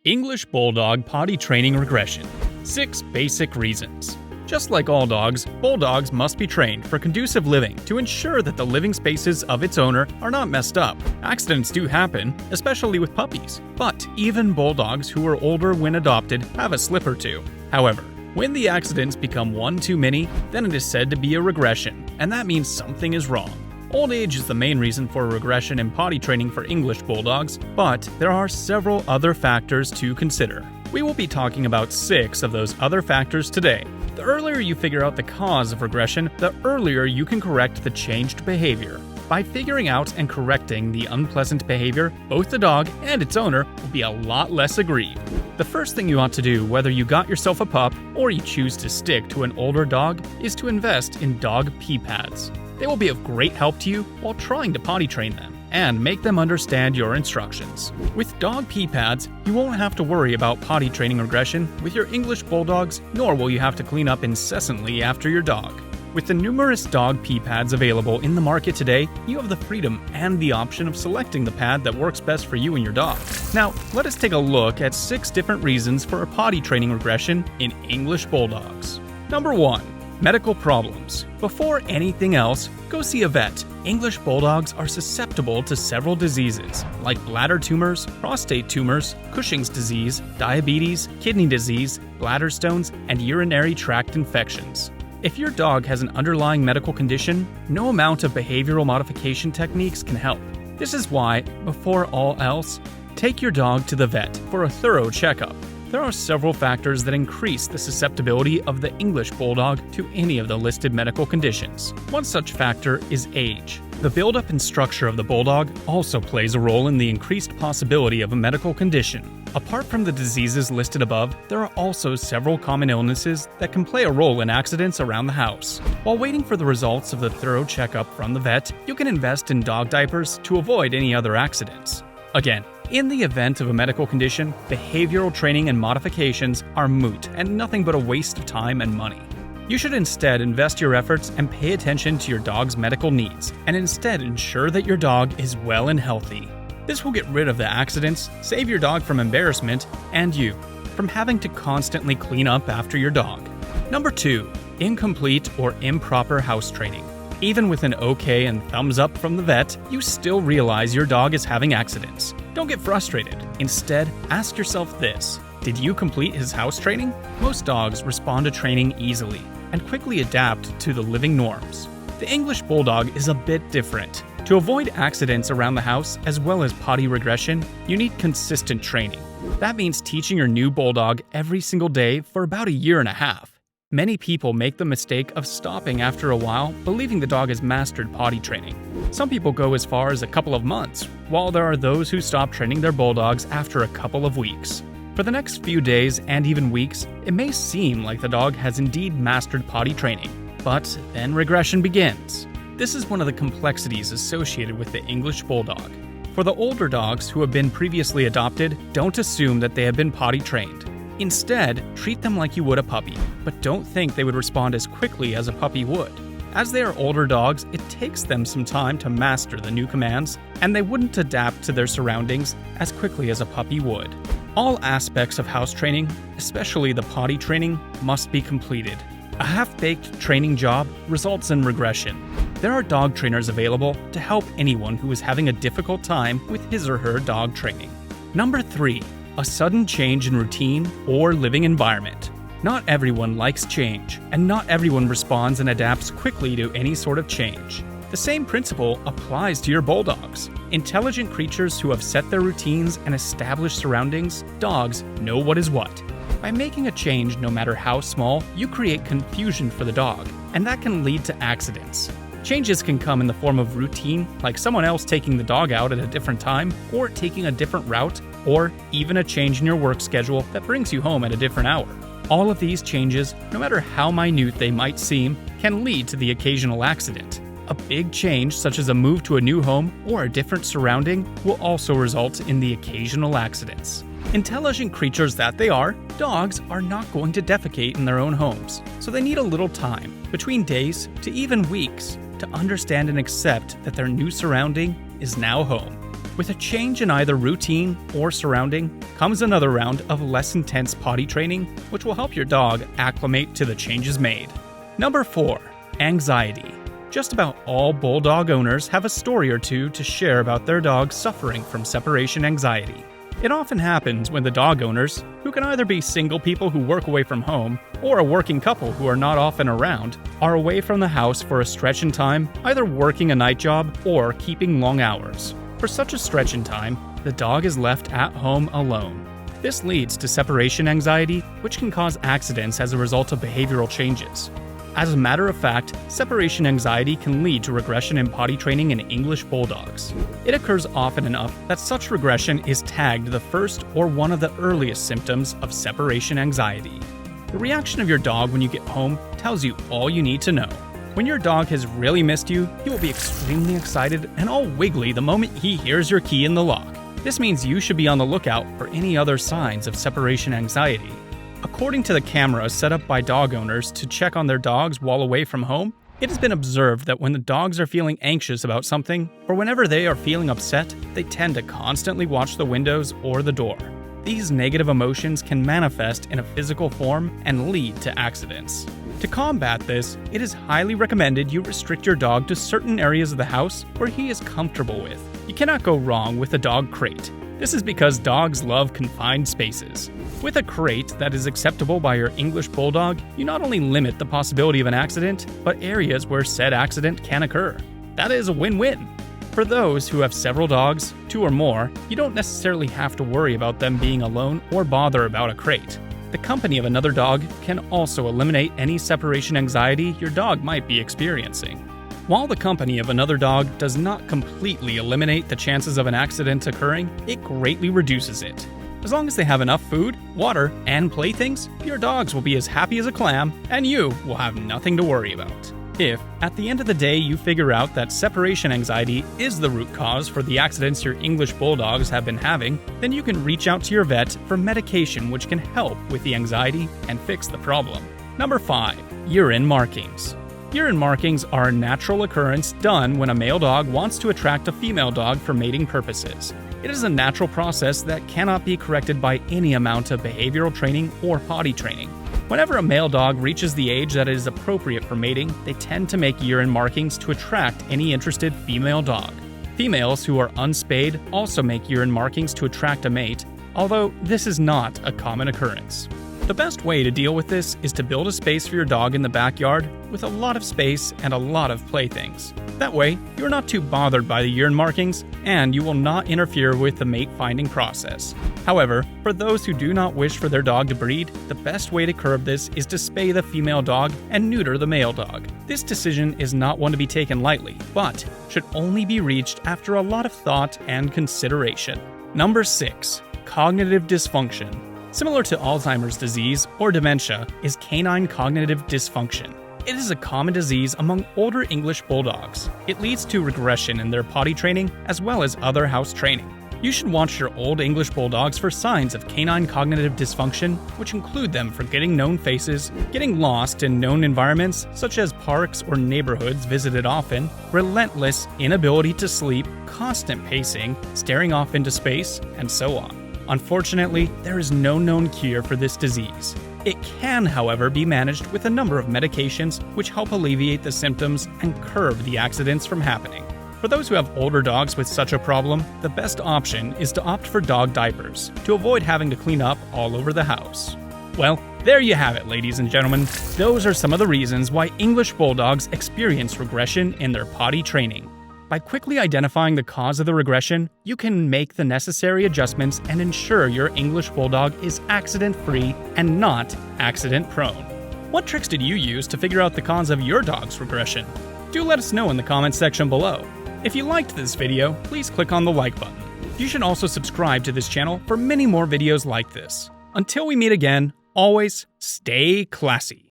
English Bulldog Potty Training Regression. 6 basic reasons. Just like all dogs, bulldogs must be trained for conducive living to ensure that the living spaces of its owner are not messed up. Accidents do happen, especially with puppies, but even bulldogs who are older when adopted have a slip or two. However, when the accidents become one too many, then it is said to be a regression, and that means something is wrong. Old age is the main reason for regression in potty training for English bulldogs, but there are several other factors to consider. We will be talking about 6 of those other factors today. The earlier you figure out the cause of regression, the earlier you can correct the changed behavior. By figuring out and correcting the unpleasant behavior, both the dog and its owner will be a lot less aggrieved. The first thing you ought to do, whether you got yourself a pup or you choose to stick to an older dog, is to invest in dog pee pads. They will be of great help to you while trying to potty train them and make them understand your instructions. With dog pee pads, you won't have to worry about potty training regression with your English bulldogs, nor will you have to clean up incessantly after your dog. With the numerous dog pee pads available in the market today, you have the freedom and the option of selecting the pad that works best for you and your dog. Now, let us take a look at 6 different reasons for a potty training regression in English bulldogs. Number 1. Medical problems. Before anything else, go see a vet. English bulldogs are susceptible to several diseases, like bladder tumors, prostate tumors, Cushing's disease, diabetes, kidney disease, bladder stones, and urinary tract infections. If your dog has an underlying medical condition, no amount of behavioral modification techniques can help. This is why, before all else, take your dog to the vet for a thorough checkup. There are several factors that increase the susceptibility of the English Bulldog to any of the listed medical conditions. One such factor is age. The buildup and structure of the Bulldog also plays a role in the increased possibility of a medical condition. Apart from the diseases listed above, there are also several common illnesses that can play a role in accidents around the house. While waiting for the results of the thorough checkup from the vet, you can invest in dog diapers to avoid any other accidents. Again, in the event of a medical condition, behavioral training and modifications are moot and nothing but a waste of time and money. You should instead invest your efforts and pay attention to your dog's medical needs, and instead ensure that your dog is well and healthy. This will get rid of the accidents, save your dog from embarrassment, and you from having to constantly clean up after your dog. Number 2. Incomplete or improper house training. Even with an okay and thumbs up from the vet, you still realize your dog is having accidents. Don't get frustrated. Instead, ask yourself this: did you complete his house training? Most dogs respond to training easily and quickly adapt to the living norms. The English Bulldog is a bit different. To avoid accidents around the house as well as potty regression, you need consistent training. That means teaching your new Bulldog every single day for about a year and a half. Many people make the mistake of stopping after a while, believing the dog has mastered potty training. Some people go as far as a couple of months, while there are those who stop training their bulldogs after a couple of weeks. For the next few days and even weeks, it may seem like the dog has indeed mastered potty training, but then regression begins. This is one of the complexities associated with the English Bulldog. For the older dogs who have been previously adopted, don't assume that they have been potty trained. Instead, treat them like you would a puppy, but don't think they would respond as quickly as a puppy would. As they are older dogs, it takes them some time to master the new commands, and they wouldn't adapt to their surroundings as quickly as a puppy would. All aspects of house training, especially the potty training, must be completed. A half-baked training job results in regression. There are dog trainers available to help anyone who is having a difficult time with his or her dog training. Number 3. A sudden change in routine or living environment. Not everyone likes change, and not everyone responds and adapts quickly to any sort of change. The same principle applies to your bulldogs. Intelligent creatures who have set their routines and established surroundings, dogs know what is what. By making a change, no matter how small, you create confusion for the dog, and that can lead to accidents. Changes can come in the form of routine, like someone else taking the dog out at a different time, or taking a different route, or even a change in your work schedule that brings you home at a different hour. All of these changes, no matter how minute they might seem, can lead to the occasional accident. A big change, such as a move to a new home or a different surrounding, will also result in the occasional accidents. Intelligent creatures that they are, dogs are not going to defecate in their own homes, so they need a little time, between days to even weeks, to understand and accept that their new surrounding is now home. With a change in either routine or surrounding comes another round of less intense potty training, which will help your dog acclimate to the changes made. Number 4. Anxiety. Just about all bulldog owners have a story or two to share about their dog suffering from separation anxiety. It often happens when the dog owners, who can either be single people who work away from home or a working couple who are not often around, are away from the house for a stretch in time, either working a night job or keeping long hours. For such a stretch in time, the dog is left at home alone. This leads to separation anxiety, which can cause accidents as a result of behavioral changes. As a matter of fact, separation anxiety can lead to regression in potty training in English bulldogs. It occurs often enough that such regression is tagged the first or one of the earliest symptoms of separation anxiety. The reaction of your dog when you get home tells you all you need to know. When your dog has really missed you, he will be extremely excited and all wiggly the moment he hears your key in the lock. This means you should be on the lookout for any other signs of separation anxiety. According to the cameras set up by dog owners to check on their dogs while away from home, it has been observed that when the dogs are feeling anxious about something, or whenever they are feeling upset, they tend to constantly watch the windows or the door. These negative emotions can manifest in a physical form and lead to accidents. To combat this, it is highly recommended you restrict your dog to certain areas of the house where he is comfortable with. You cannot go wrong with a dog crate. This is because dogs love confined spaces. With a crate that is acceptable by your English bulldog, you not only limit the possibility of an accident, but areas where said accident can occur. That is a win-win. For those who have several dogs, 2 or more, you don't necessarily have to worry about them being alone or bother about a crate. The company of another dog can also eliminate any separation anxiety your dog might be experiencing. While the company of another dog does not completely eliminate the chances of an accident occurring, it greatly reduces it. As long as they have enough food, water, and playthings, your dogs will be as happy as a clam, and you will have nothing to worry about. If, at the end of the day, you figure out that separation anxiety is the root cause for the accidents your English bulldogs have been having, then you can reach out to your vet for medication which can help with the anxiety and fix the problem. Number 5. Urine markings. Urine markings are a natural occurrence done when a male dog wants to attract a female dog for mating purposes. It is a natural process that cannot be corrected by any amount of behavioral training or potty training. Whenever a male dog reaches the age that is appropriate for mating, they tend to make urine markings to attract any interested female dog. Females who are unspayed also make urine markings to attract a mate, although this is not a common occurrence. The best way to deal with this is to build a space for your dog in the backyard with a lot of space and a lot of playthings. That way, you're not too bothered by the urine markings, and you will not interfere with the mate-finding process. However, for those who do not wish for their dog to breed, the best way to curb this is to spay the female dog and neuter the male dog. This decision is not one to be taken lightly, but should only be reached after a lot of thought and consideration. Number 6. Cognitive dysfunction. Similar to Alzheimer's disease or dementia is canine cognitive dysfunction. It is a common disease among older English bulldogs. It leads to regression in their potty training as well as other house training. You should watch your old English bulldogs for signs of canine cognitive dysfunction, which include them forgetting known faces, getting lost in known environments such as parks or neighborhoods visited often, relentless inability to sleep, constant pacing, staring off into space, and so on. Unfortunately, there is no known cure for this disease. It can, however, be managed with a number of medications which help alleviate the symptoms and curb the accidents from happening. For those who have older dogs with such a problem, the best option is to opt for dog diapers to avoid having to clean up all over the house. Well, there you have it, ladies and gentlemen. Those are some of the reasons why English bulldogs experience regression in their potty training. By quickly identifying the cause of the regression, you can make the necessary adjustments and ensure your English bulldog is accident-free and not accident-prone. What tricks did you use to figure out the cause of your dog's regression? Do let us know in the comments section below. If you liked this video, please click on the like button. You should also subscribe to this channel for many more videos like this. Until we meet again, always stay classy.